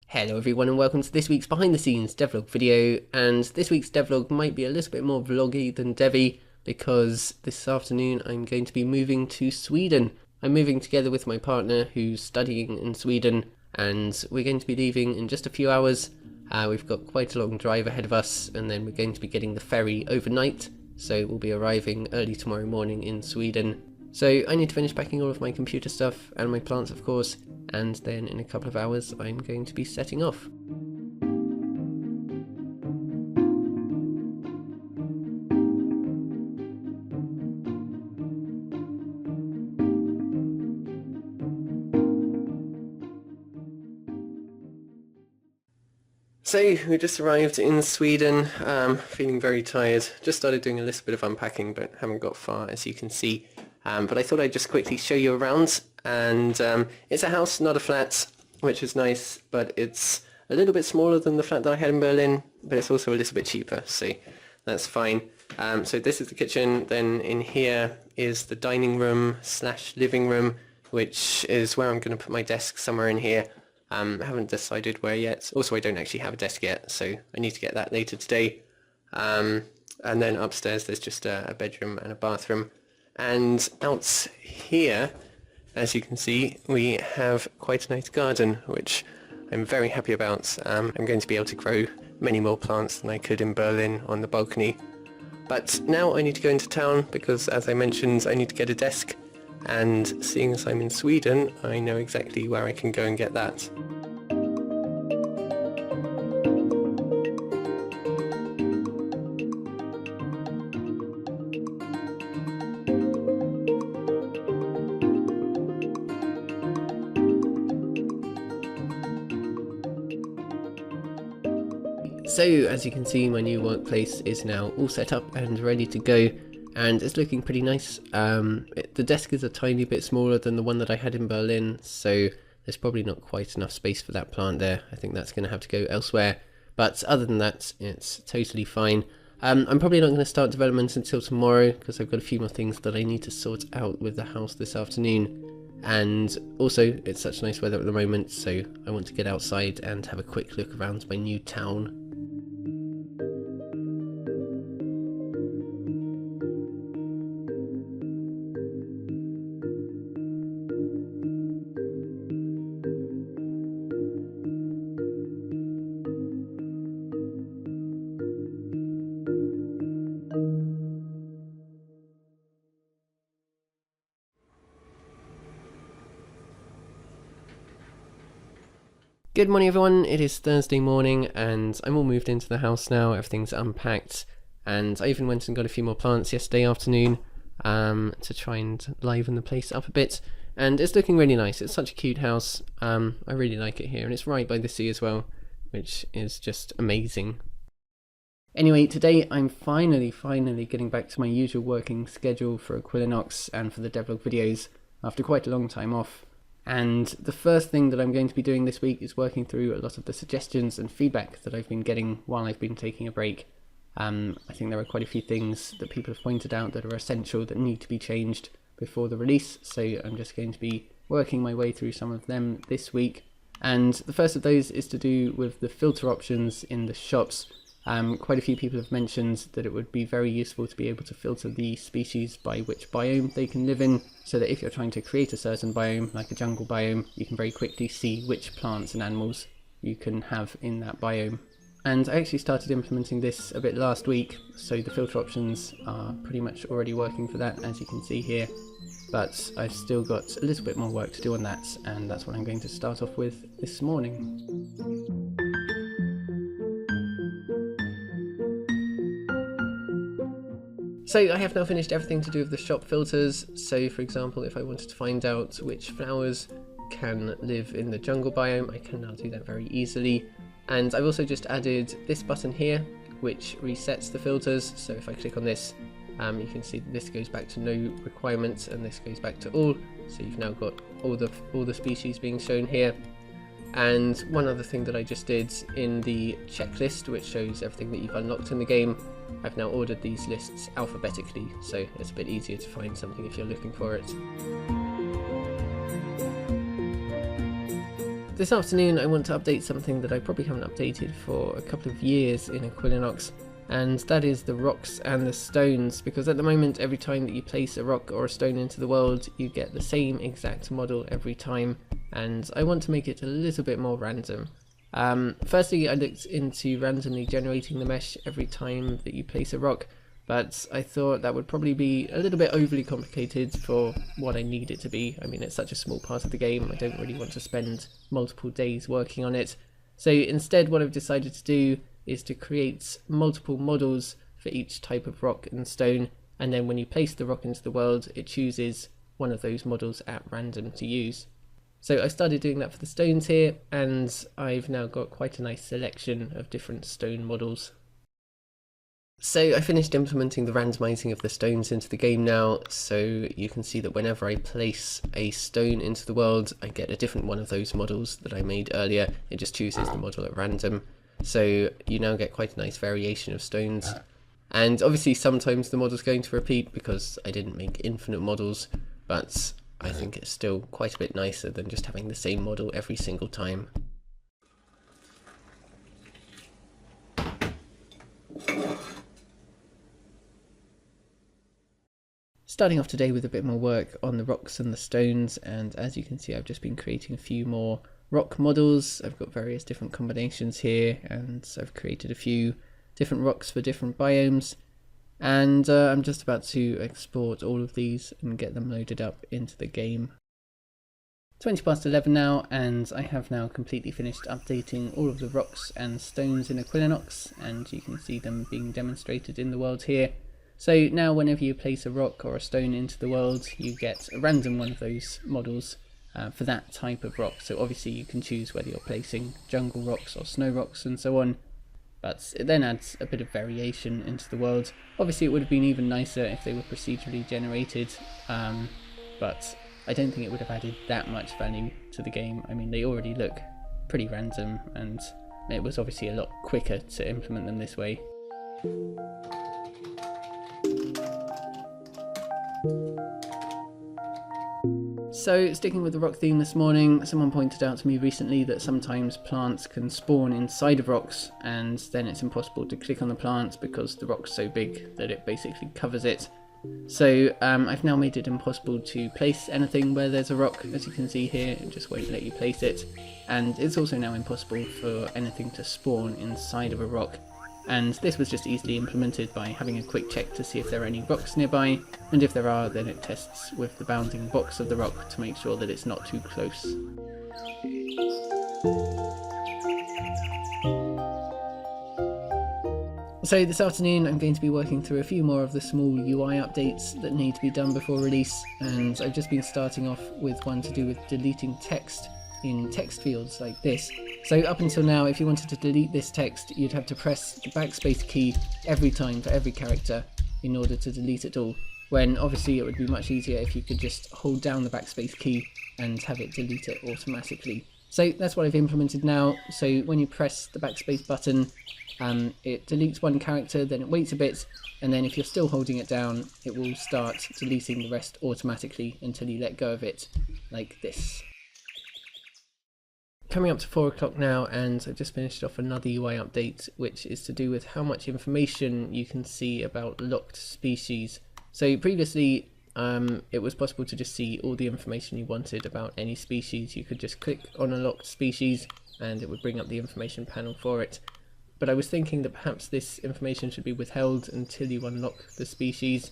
Hello everyone and welcome to this week's behind the scenes devlog video, and this week's devlog might be a little bit more vloggy than devy because this afternoon I'm going to be moving to Sweden. I'm moving together with my partner who's studying in Sweden, and we're going to be leaving in just a few hours. We've got quite a long drive ahead of us, and then we're going to be getting the ferry overnight, so we'll be arriving early tomorrow morning in Sweden. So I need to finish packing all of my computer stuff and my plants, of course, and then in a couple of hours I'm going to be setting off. So we just arrived in Sweden, feeling very tired. Just started doing a little bit of unpacking but haven't got far, as you can see. But I thought I'd just quickly show you around, and it's a house, not a flat, which is nice, but it's a little bit smaller than the flat that I had in Berlin, but it's also a little bit cheaper, so that's fine. So this is the kitchen, then in here is the dining room / living room, which is where I'm going to put my desk, somewhere in here. I haven't decided where yet. Also, I don't actually have a desk yet, so I need to get that later today. And then upstairs there's just a bedroom and a bathroom. And out here, as you can see, we have quite a nice garden, which I'm very happy about. I'm going to be able to grow many more plants than I could in Berlin on the balcony. But now I need to go into town because, as I mentioned, I need to get a desk. And seeing as I'm in Sweden, I know exactly where I can go and get that. So as you can see, my new workplace is now all set up and ready to go, and it's looking pretty nice. The desk is a tiny bit smaller than the one that I had in Berlin, so there's probably not quite enough space for that plant there. I think that's going to have to go elsewhere, but other than that, it's totally fine. I'm probably not going to start development until tomorrow because I've got a few more things that I need to sort out with the house this afternoon. And also, it's such nice weather at the moment, so I want to get outside and have a quick look around my new town. Good morning everyone, it is Thursday morning and I'm all moved into the house now, everything's unpacked, and I even went and got a few more plants yesterday afternoon to try and liven the place up a bit, and it's looking really nice. It's such a cute house. I really like it here, and it's right by the sea as well, which is just amazing. Anyway, today I'm finally getting back to my usual working schedule for Equilinox and for the devlog videos after quite a long time off. And the first thing that I'm going to be doing this week is working through a lot of the suggestions and feedback that I've been getting while I've been taking a break. I think there are quite a few things that people have pointed out that are essential that need to be changed before the release, so I'm just going to be working my way through some of them this week. And the first of those is to do with the filter options in the shops. Quite a few people have mentioned that it would be very useful to be able to filter the species by which biome they can live in, so that if you're trying to create a certain biome, like a jungle biome, you can very quickly see which plants and animals you can have in that biome. And I actually started implementing this a bit last week, so the filter options are pretty much already working for that, as you can see here. But I've still got a little bit more work to do on that, and that's what I'm going to start off with this morning. So I have now finished everything to do with the shop filters. So for example, if I wanted to find out which flowers can live in the jungle biome, I can now do that very easily. And I've also just added this button here, which resets the filters. So if I click on this, you can see that this goes back to no requirements and this goes back to all. So you've now got all the species being shown here. And one other thing that I just did in the checklist, which shows everything that you've unlocked in the game, I've now ordered these lists alphabetically, so it's a bit easier to find something if you're looking for it. This afternoon I want to update something that I probably haven't updated for a couple of years in Equilinox, and that is the rocks and the stones, because at the moment every time that you place a rock or a stone into the world you get the same exact model every time, and I want to make it a little bit more random. Firstly, I looked into randomly generating the mesh every time that you place a rock, but I thought that would probably be a little bit overly complicated for what I need it to be. I mean, it's such a small part of the game, I don't really want to spend multiple days working on it. So instead what I've decided to do is to create multiple models for each type of rock and stone, and then when you place the rock into the world it chooses one of those models at random to use. So I started doing that for the stones here, and I've now got quite a nice selection of different stone models. So I finished implementing the randomizing of the stones into the game now, so you can see that whenever I place a stone into the world I get a different one of those models that I made earlier. It just chooses the model at random, so you now get quite a nice variation of stones. And obviously sometimes the model's going to repeat because I didn't make infinite models, but I think it's still quite a bit nicer than just having the same model every single time. Starting off today with a bit more work on the rocks and the stones, and as you can see I've just been creating a few more rock models. I've got various different combinations here, and I've created a few different rocks for different biomes, and I'm just about to export all of these and get them loaded up into the game. 20 past 11 now, and I have now completely finished updating all of the rocks and stones in Equilinox, and you can see them being demonstrated in the world here. So now whenever you place a rock or a stone into the world you get a random one of those models for that type of rock. So obviously you can choose whether you're placing jungle rocks or snow rocks and so on, but it then adds a bit of variation into the world. Obviously it would have been even nicer if they were procedurally generated, but I don't think it would have added that much value to the game. I mean, they already look pretty random, and it was obviously a lot quicker to implement them this way. So sticking with the rock theme this morning, someone pointed out to me recently that sometimes plants can spawn inside of rocks, and then it's impossible to click on the plant because the rock's so big that it basically covers it. So I've now made it impossible to place anything where there's a rock. As you can see here, it just won't let you place it, and it's also now impossible for anything to spawn inside of a rock. And this was just easily implemented by having a quick check to see if there are any rocks nearby, and if there are then it tests with the bounding box of the rock to make sure that it's not too close. So this afternoon I'm going to be working through a few more of the small UI updates that need to be done before release, and I've just been starting off with one to do with deleting text in text fields like this. So up until now, if you wanted to delete this text, you'd have to press the backspace key every time for every character in order to delete it all, when obviously it would be much easier if you could just hold down the backspace key and have it delete it automatically. So that's what I've implemented now. So when you press the backspace button, it deletes one character, then it waits a bit, and then if you're still holding it down, it will start deleting the rest automatically until you let go of it, like this. Coming up to 4 o'clock now, and I've just finished off another UI update, which is to do with how much information you can see about locked species. So previously it was possible to just see all the information you wanted about any species. You could just click on a locked species and it would bring up the information panel for it. But I was thinking that perhaps this information should be withheld until you unlock the species,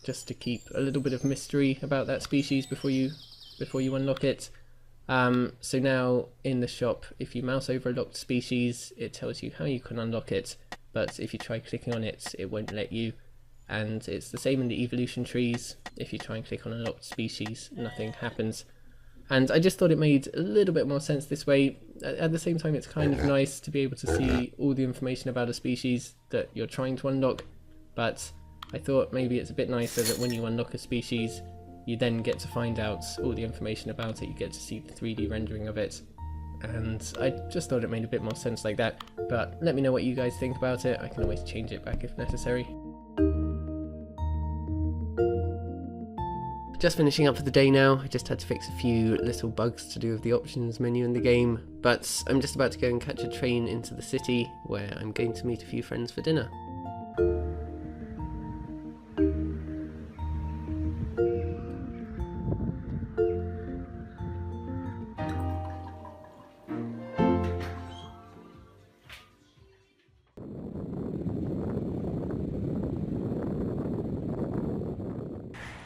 just to keep a little bit of mystery about that species before you unlock it. So now in the shop, if you mouse over a locked species, it tells you how you can unlock it, but if you try clicking on it, it won't let you. And it's the same in the evolution trees. If you try and click on a locked species, nothing happens. And I just thought it made a little bit more sense this way. At the same time, it's kind of nice to be able to see all the information about a species that you're trying to unlock, but I thought maybe it's a bit nicer that when you unlock a species, you then get to find out all the information about it. You get to see the 3D rendering of it, and I just thought it made a bit more sense like that. But let me know what you guys think about it. I can always change it back if necessary. Just finishing up for the day now. I just had to fix a few little bugs to do with the options menu in the game, but I'm just about to go and catch a train into the city where I'm going to meet a few friends for dinner.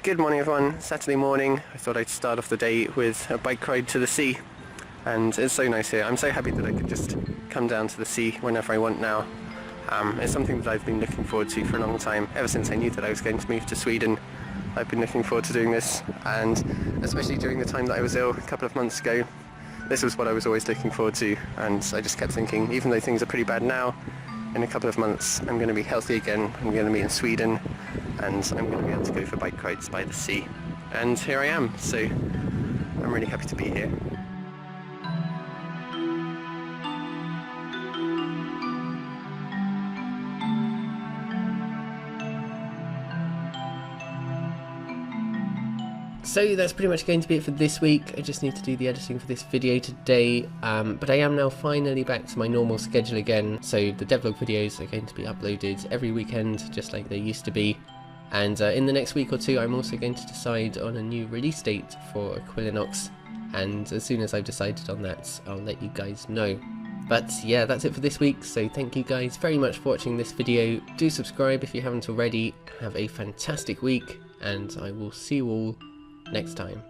Good morning everyone, Saturday morning. I thought I'd start off the day with a bike ride to the sea, and it's so nice here. I'm so happy that I could just come down to the sea whenever I want now. It's something that I've been looking forward to for a long time. Ever since I knew that I was going to move to Sweden, I've been looking forward to doing this, and especially during the time that I was ill a couple of months ago, this was what I was always looking forward to, and I just kept thinking, even though things are pretty bad now, in a couple of months I'm going to be healthy again, I'm going to be in Sweden, and I'm going to be able to go for bike rides by the sea. And here I am, so I'm really happy to be here. So that's pretty much going to be it for this week. I just need to do the editing for this video today, but I am now finally back to my normal schedule again. So the devlog videos are going to be uploaded every weekend, just like they used to be. And in the next week or two, I'm also going to decide on a new release date for Equilinox. And as soon as I've decided on that, I'll let you guys know. But yeah, that's it for this week. So thank you guys very much for watching this video. Do subscribe if you haven't already. Have a fantastic week, and I will see you all next time.